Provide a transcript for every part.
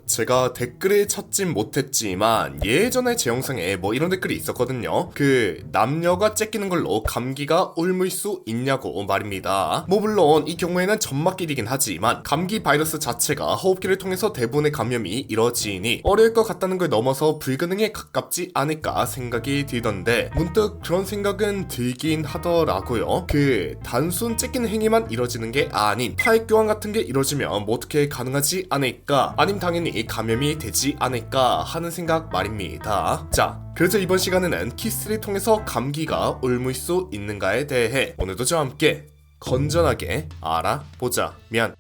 제가 댓글을 찾진 못했지만 예전에 제 영상에 뭐 이런 댓글이 있었거든요. 남녀가 째끼는 걸로 감기가 옮을 수 있냐고 말입니다. 뭐 물론 이 경우에는 점막길이긴 하지만 감기 바이러스 자체가 호흡기를 통해서 대부분의 감염이 이뤄지니 어려울 것 같다는 걸 넘어서 불가능에 가깝지 않을까 생각이 들던데 문득 그런 생각은 들긴 하더라고요. 단순 째끼는 행위만 이뤄지는 게 아닌 타액 교환 같은 게 이뤄지면 뭐 어떻게 가능하지 않을까? 아님 당연히 감염이 되지 않을까 하는 생각 말입니다. 자, 그래서 이번 시간에는 키스를 통해서 감기가 옮을 수 있는가에 대해 오늘도 저와 함께 건전하게 알아보자면,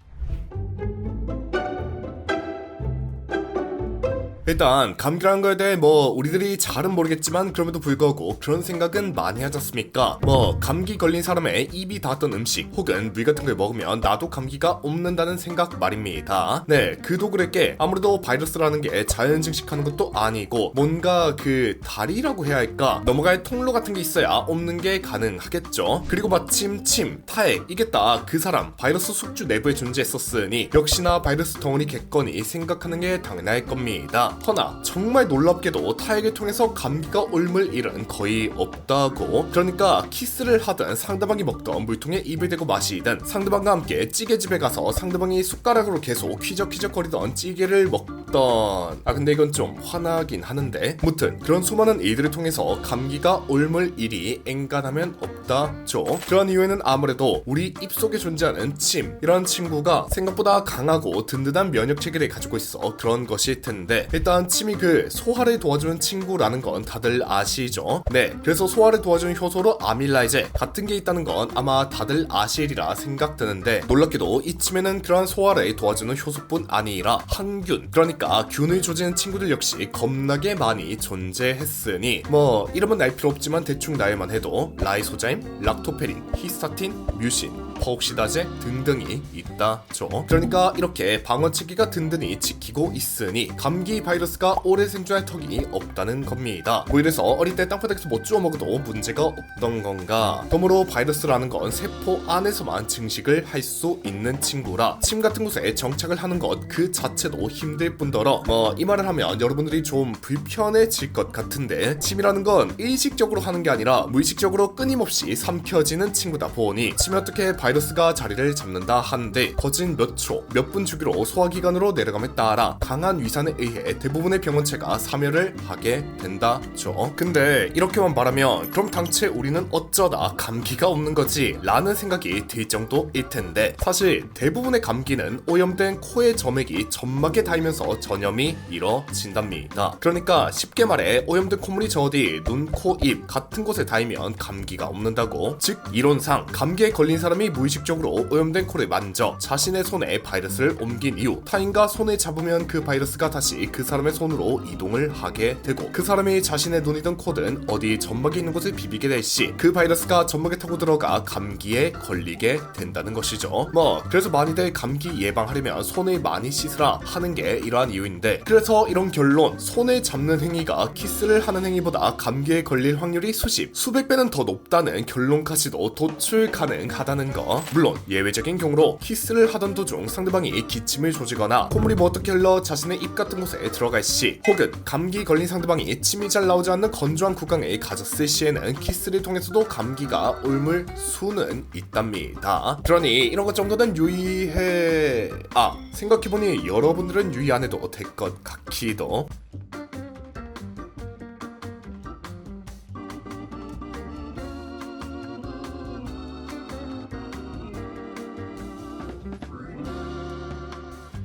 일단 감기라는 거에 대해 우리들이 잘은 모르겠지만 그럼에도 불구하고 그런 생각은 많이 하지 않습니까? 감기 걸린 사람의 입이 닿았던 음식 혹은 물 같은 걸 먹으면 나도 감기가 옮는다는 생각 말입니다. 네, 그도 그랬게 아무래도 바이러스라는 게 자연 증식하는 것도 아니고 뭔가 다리라고 해야 할까? 넘어갈 통로 같은 게 있어야 옮는 게 가능하겠죠. 그리고 마침 침, 타액 이게 딱 그 사람 바이러스 숙주 내부에 존재했었으니 역시나 바이러스 덩어리겠거니 생각하는 게 당연할 겁니다. 허나 정말 놀랍게도 타액을 통해서 감기가 옮을 일은 거의 없다고. 그러니까 키스를 하든 상대방이 먹던 물통에 입을 대고 마시든 상대방과 함께 찌개집에 가서 상대방이 숟가락으로 계속 휘적휘적거리던 찌개를 먹던, 근데 이건 좀 화나긴 하는데 무튼 그런 수많은 일들을 통해서 감기가 옮을 일이 엔간하면 없다죠. 그런 이유에는 아무래도 우리 입속에 존재하는 침, 이런 친구가 생각보다 강하고 든든한 면역 체계를 가지고 있어 그런 것일 텐데, 일단 침이 소화를 도와주는 친구라는 건 다들 아시죠? 네, 그래서 소화를 도와주는 효소로 아밀라이제 같은 게 있다는 건 아마 다들 아시리라 생각드는데, 놀랍게도 이 침에는 그러한 소화를 도와주는 효소뿐 아니라 항균, 그러니까 균을 조지는 친구들 역시 겁나게 많이 존재했으니 이름은 알 필요 없지만 대충 나열만 해도 라이소자임, 락토페린, 히스타틴, 뮤신, 퍼옥시다제 등등이 있다죠. 그러니까 이렇게 방어 체계가 든든히 지키고 있으니 감기 바이러스가 오래 생존할 턱이 없다는 겁니다. 이래서 어릴 때 땅바닥에서 못 주워 먹어도 문제가 없던 건가. 덤으로 바이러스라는 건 세포 안에서만 증식을 할 수 있는 친구라 침 같은 곳에 정착을 하는 것 그 자체도 힘들 뿐더러 이 말을 하면 여러분들이 좀 불편해질 것 같은데, 침이라는 건 일식적으로 하는 게 아니라 무의식적으로 끊임없이 삼켜지는 친구다 보니 침이 어떻게 바이러스가 자리를 잡는다 한데 거진 몇 초, 몇 분 주기로 소화기관으로 내려감에 따라 강한 위산에 의해 대부분의 병원체가 사멸을 하게 된다죠. 근데 이렇게만 말하면 그럼 당최 우리는 어쩌다 감기가 없는 거지? 라는 생각이 들 정도일 텐데, 사실 대부분의 감기는 오염된 코의 점액이 점막에 닿으면서 전염이 이뤄진답니다. 그러니까 쉽게 말해 오염된 콧물이 저 어디 눈, 코, 입 같은 곳에 닿으면 감기가 없는다고. 즉 이론상 감기에 걸린 사람이 무의식적으로 오염된 코를 만져 자신의 손에 바이러스를 옮긴 이후 타인과 손을 잡으면 그 바이러스가 다시 그 사람의 손으로 이동을 하게 되고, 그 사람이 자신의 눈이든 코든 어디 점막이 있는 곳을 비비게 될 시 그 바이러스가 점막에 타고 들어가 감기에 걸리게 된다는 것이죠. 그래서 많이들 감기 예방하려면 손을 많이 씻으라 하는 게 이러한 이유인데, 그래서 이런 결론, 손을 잡는 행위가 키스를 하는 행위보다 감기에 걸릴 확률이 수백 배는 더 높다는 결론까지도 도출 가능하다는 거. 물론 예외적인 경우로 키스를 하던 도중 상대방이 기침을 조지거나 콧물이 어떻게 흘러 자신의 입 같은 곳에 들어갈 시, 혹은 감기 걸린 상대방이 침이 잘 나오지 않는 건조한 구강을 가졌을 시에는 키스를 통해서도 감기가 옮을 수는 있답니다. 그러니 이런 것 정도는 유의해. 생각해보니 여러분들은 유의 안 해도 될 것 같기도.